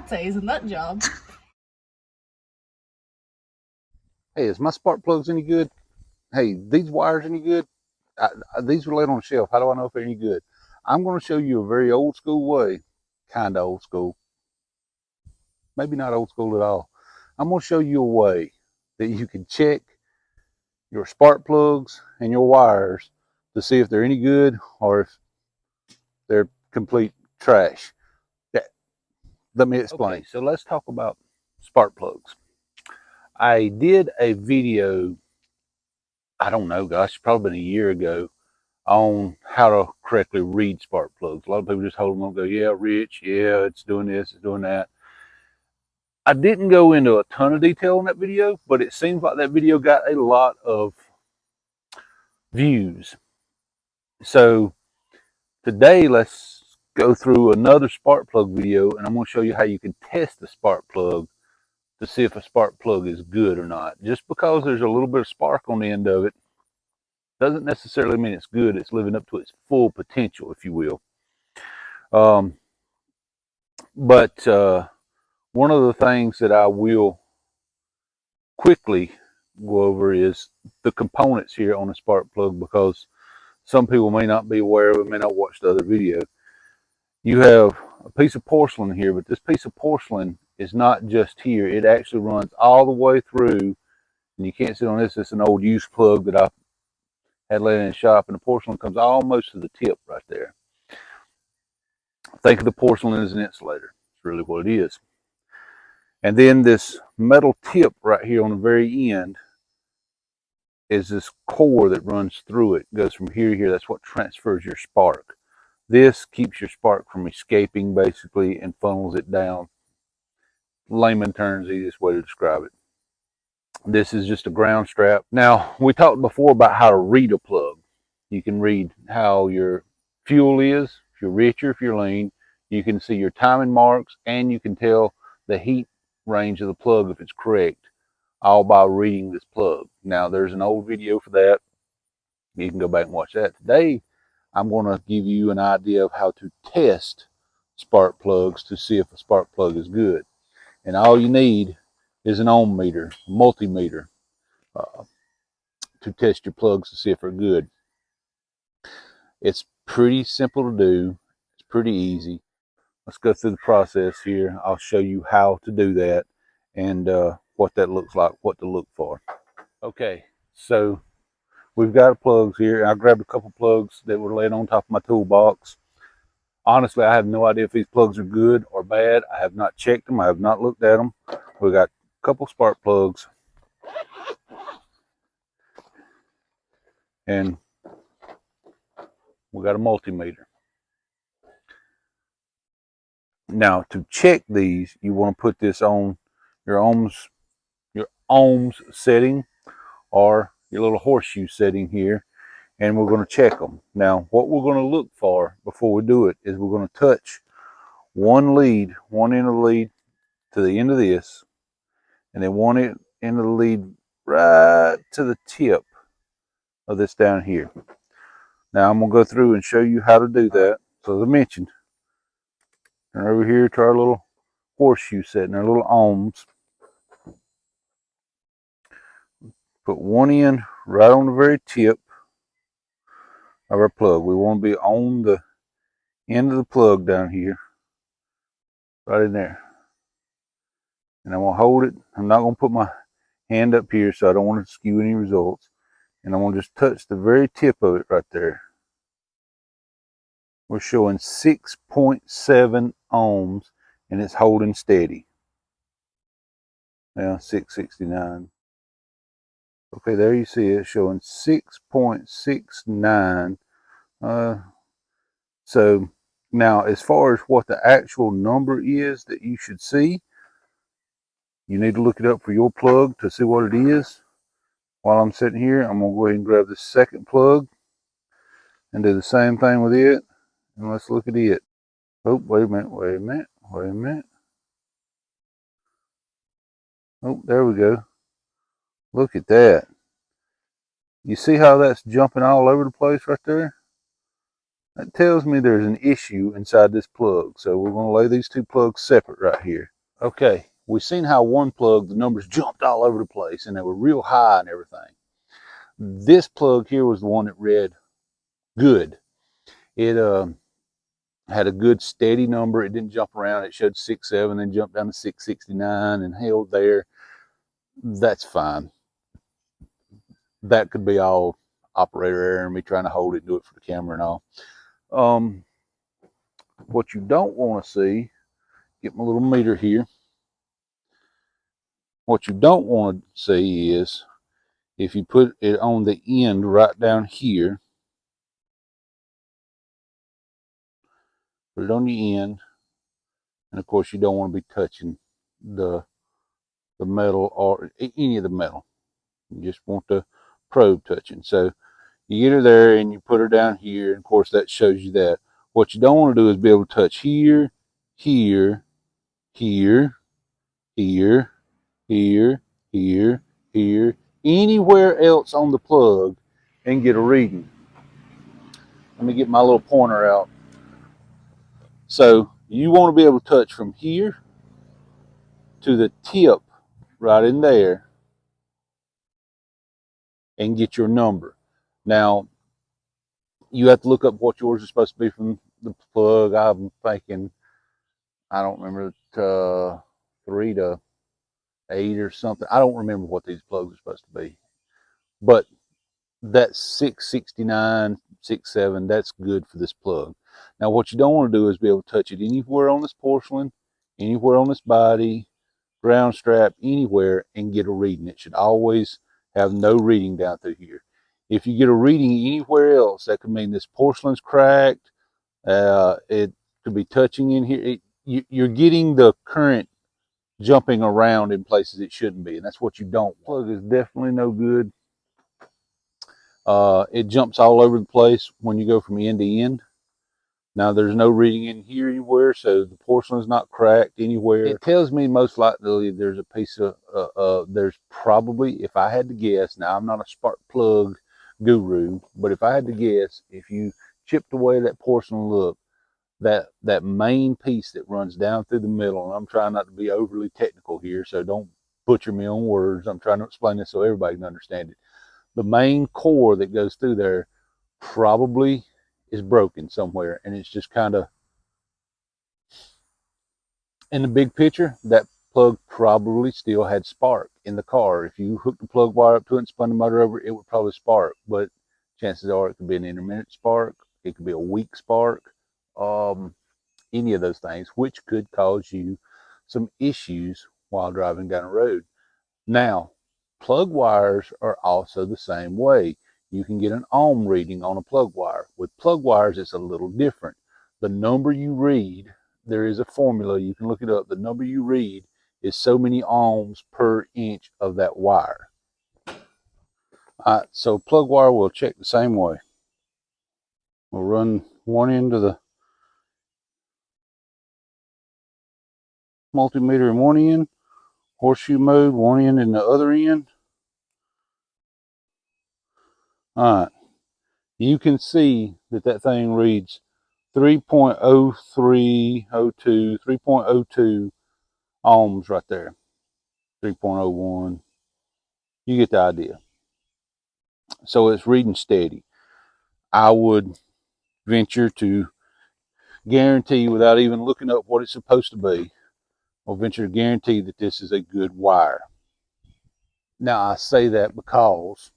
lattes and nut job. Hey, is my spark plugs any good? Hey, these wires any good? These were laid on the shelf. How do I know if they're any good? I'm going to show you a very old school way, kind of old school. Maybe not old school at all. I'm going to show you a way that you can check your spark plugs and your wires to see if they're any good or if they're complete trash. Let me explain. Okay, so let's talk about spark plugs. I did a video, I don't know, gosh, probably been a year ago, on how to correctly read spark plugs. A lot of people just hold them up and go, yeah, Rich, yeah, it's doing this, it's doing that. I didn't go into a ton of detail in that video, but it seems like that video got a lot of views. So today, let's go through another spark plug video, and I'm going to show you how you can test the spark plug to see if a spark plug is good or not. Just because there's a little bit of spark on the end of it doesn't necessarily mean it's good. It's living up to its full potential, if you will. But one of the things that I will quickly go over is the components here on a spark plug, because some people may not be aware of it, may not watch the other video. You have a piece of porcelain here, but this piece of porcelain is not just here. It actually runs all the way through, and you can't see on this. It's an old used plug that I had laid in the shop, and the porcelain comes almost to the tip right there. Think of the porcelain as an insulator. It's really what it is. And then this metal tip right here on the very end is this core that runs through it. It goes from here to here. That's what transfers your spark. This keeps your spark from escaping, basically, and funnels it down. Layman terms, the easiest way to describe it. This is just a ground strap. Now, we talked before about how to read a plug. You can read how your fuel is, if you're rich or if you're lean. You can see your timing marks, and you can tell the heat range of the plug if it's correct, all by reading this plug. Now, there's an old video for that. You can go back and watch that. Today, I'm going to give you an idea of how to test spark plugs to see if a spark plug is good. And all you need is an ohm meter, multimeter, to test your plugs to see if they're good. It's pretty simple to do. It's pretty easy. Let's go through the process here. I'll show you how to do that and what that looks like, what to look for. Okay, so we've got plugs here. I grabbed a couple plugs that were laying on top of my toolbox. Honestly, I have no idea if these plugs are good or bad. I have not checked them. I have not looked at them. We got a couple spark plugs, and we got a multimeter. Now, to check these, you want to put this on your ohms setting, or your little horseshoe setting here, and we're going to check them. Now, what we're going to look for before we do it is we're going to touch one end of the lead to the end of this, and then one end of the lead right to the tip of this down here. Now, I'm going to go through and show you how to do that. So, as I mentioned, turn over here to our little horseshoe setting, our little ohms. Put one end right on the very tip of our plug. We want to be on the end of the plug down here, right in there. And I'm going to hold it. I'm not going to put my hand up here, so I don't want to skew any results. And I'm going to just touch the very tip of it right there. We're showing 6.7 ohms, and it's holding steady. Now 669. Okay, there you see it showing 6.69. So now, as far as what the actual number is that you should see, you need to look it up for your plug to see what it is. While I'm sitting here, I'm going to go ahead and grab the second plug and do the same thing with it. And let's look at it. Oh, wait a minute. Oh, there we go. Look at that. You see how that's jumping all over the place right there? That tells me there's an issue inside this plug. So we're going to lay these two plugs separate right here. Okay, we seen how one plug, the numbers jumped all over the place and they were real high and everything. This plug here was the one that read good. It had a good steady number. It didn't jump around. It showed 6.7, then jumped down to 6.69 and held there. That's fine. That could be all operator error and me trying to hold it and do it for the camera and all. What you don't want to see, get my little meter here. What you don't want to see is if you put it on the end right down here, put it on the end, and of course you don't want to be touching the metal or any of the metal. You just want the probe touching. So you get her there and you put her down here, and of course that shows you that. What you don't want to do is be able to touch here, here, here, here, here, here, here, anywhere else on the plug and get a reading. Let me get my little pointer out. So you want to be able to touch from here to the tip right in there and get your number. Now, you have to look up what yours is supposed to be from the plug. I'm thinking, I don't remember, 3 to 8 or something. I don't remember what these plugs are supposed to be. But that 669, 6.7, that's good for this plug. Now, what you don't want to do is be able to touch it anywhere on this porcelain, anywhere on this body, ground strap, anywhere, and get a reading. It should always have no reading down through here. If you get a reading anywhere else, that could mean this porcelain's cracked. It could be touching in here. You're getting the current jumping around in places it shouldn't be, and that's what you don't want. Plug is definitely no good. It jumps all over the place when you go from end to end. Now there's no reading in here anywhere, so the porcelain's not cracked anywhere. It tells me most likely there's a piece of, there's probably, if I had to guess, now I'm not a spark plug guru, but if I had to guess, if you chipped away that porcelain look, that main piece that runs down through the middle, and I'm trying not to be overly technical here, so don't butcher me on words. I'm trying to explain this so everybody can understand it. The main core that goes through there probably is broken somewhere, and it's just kind of, in the big picture, that plug probably still had spark in the car. If you hooked the plug wire up to it and spun the motor over, it would probably spark, but chances are it could be an intermittent spark, it could be a weak spark, any of those things, which could cause you some issues while driving down the road. Now, plug wires are also the same way. You can get an ohm reading on a plug wire. With plug wires, it's a little different. The number you read, there is a formula, you can look it up. The number you read is so many ohms per inch of that wire. All right, so plug wire will check the same way. We'll run one end of the multimeter in one end, horseshoe mode, one end in the other end. All right, you can see that thing reads 3.0302, 3.02 ohms right there, 3.01. You get the idea. So it's reading steady. I would venture to guarantee, without even looking up what it's supposed to be, I'll venture to guarantee that this is a good wire. Now, I say that because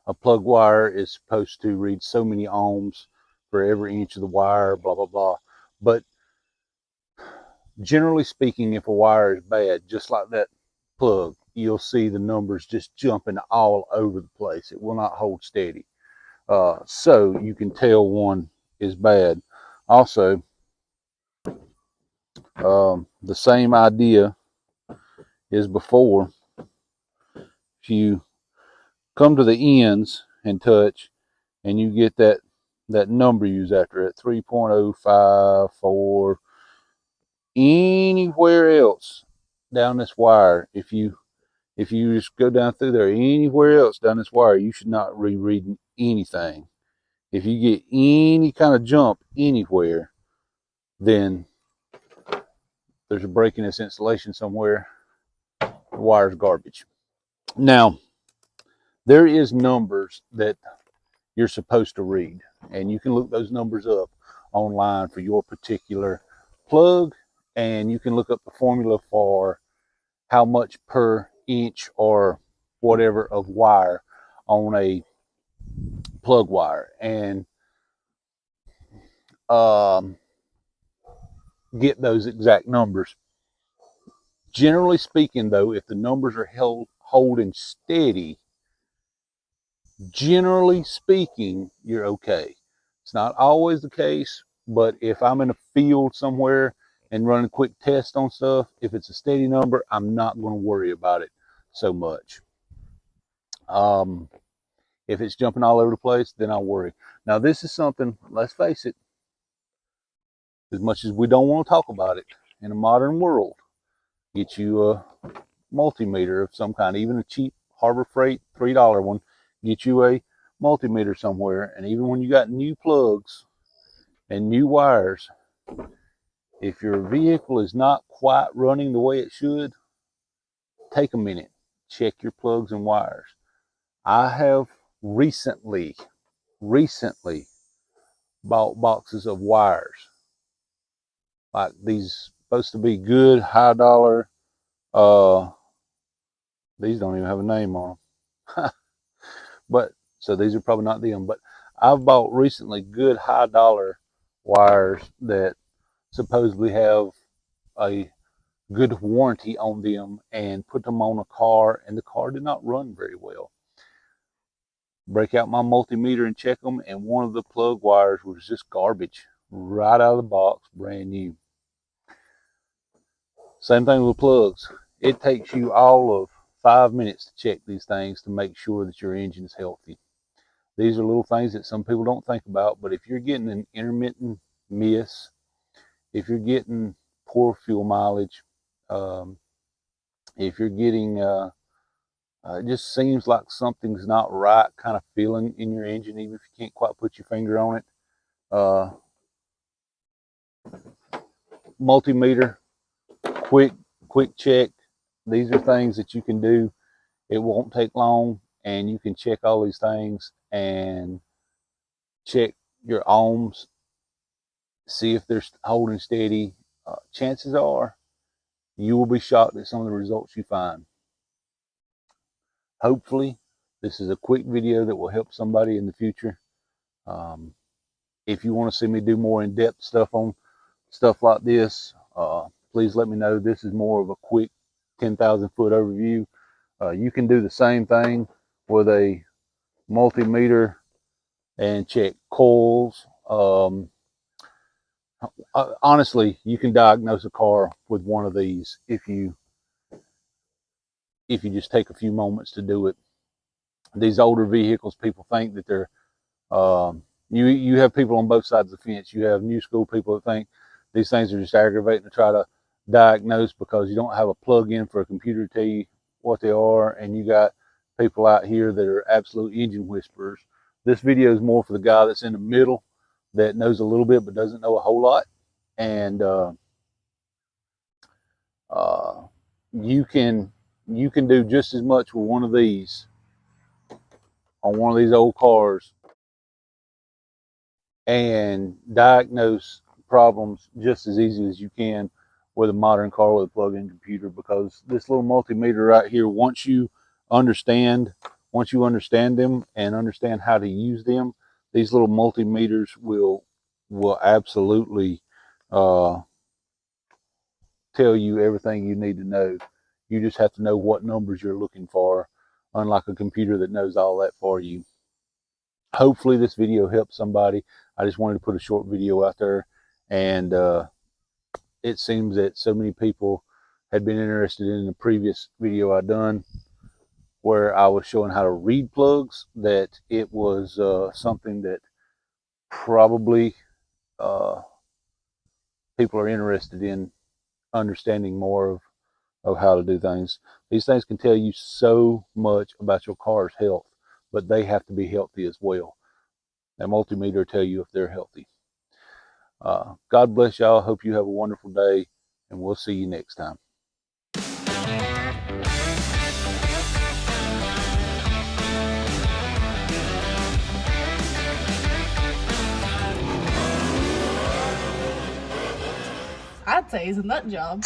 a plug wire is supposed to read so many ohms for every inch of the wire, blah, blah, blah. But generally speaking, if a wire is bad, just like that plug, you'll see the numbers just jumping all over the place. It will not hold steady. So you can tell one is bad. Also, the same idea as before. If you come to the ends and touch, and you get that number used after it, 3.054, anywhere else down this wire, if you just go down through there, anywhere else down this wire, you should not be reading anything. If you get any kind of jump anywhere, then there's a break in this insulation somewhere. The wire's garbage. Now, there is numbers that you're supposed to read, and you can look those numbers up online for your particular plug, and you can look up the formula for how much per inch or whatever of wire on a plug wire, and get those exact numbers. Generally speaking, though, if the numbers are holding steady, generally speaking, you're okay. It's not always the case, but if I'm in a field somewhere and running a quick test on stuff, if it's a steady number, I'm not going to worry about it so much. If it's jumping all over the place, then I'll worry. Now, this is something, let's face it, as much as we don't want to talk about it, in a modern world, get you a multimeter of some kind, even a cheap Harbor Freight $3 one, get you a multimeter somewhere. And even when you got new plugs and new wires, if your vehicle is not quite running the way it should, take a minute, check your plugs and wires. I have recently bought boxes of wires, like these supposed to be good high dollar, these don't even have a name on them. But so these are probably not them, but I've bought recently good high dollar wires that supposedly have a good warranty on them, and put them on a car, and the car did not run very well. Break out my multimeter and check them, and one of the plug wires was just garbage right out of the box, brand new. Same thing with plugs. It takes you all of 5 minutes to check these things to make sure that your engine is healthy. These are little things that some people don't think about, but if you're getting an intermittent miss, if you're getting poor fuel mileage, if you're getting, it just seems like something's not right kind of feeling in your engine, even if you can't quite put your finger on it. Multimeter, quick check. These are things that you can do. It won't take long, and you can check all these things and check your ohms, see if they're holding steady. Chances are you will be shocked at some of the results you find. Hopefully, this is a quick video that will help somebody in the future. If you want to see me do more in-depth stuff on stuff like this, please let me know. This is more of a quick 10,000 foot overview. You can do the same thing with a multimeter and check coils. Honestly, you can diagnose a car with one of these if you just take a few moments to do it. These older vehicles, people think that they're you have people on both sides of the fence. You have new school people that think these things are just aggravating to try to diagnose because you don't have a plug-in for a computer to tell you what they are, and you got people out here that are absolute engine whisperers. This video is more for the guy that's in the middle that knows a little bit but doesn't know a whole lot, and you can do just as much with one of these on one of these old cars and diagnose problems just as easy as you can with a modern car with a plug-in computer, because this little multimeter right here, once you understand them and understand how to use them, these little multimeters will absolutely tell you everything you need to know. You just have to know what numbers you're looking for, unlike a computer that knows all that for you. Hopefully this video helped somebody. I just wanted to put a short video out there, and it seems that so many people had been interested in the previous video I done where I was showing how to read plugs, that it was something that probably people are interested in understanding more of how to do things. These things can tell you so much about your car's health, but they have to be healthy as well. That multimeter will tell you if they're healthy. God bless y'all. Hope you have a wonderful day, and we'll see you next time. I'd say he's a nut job.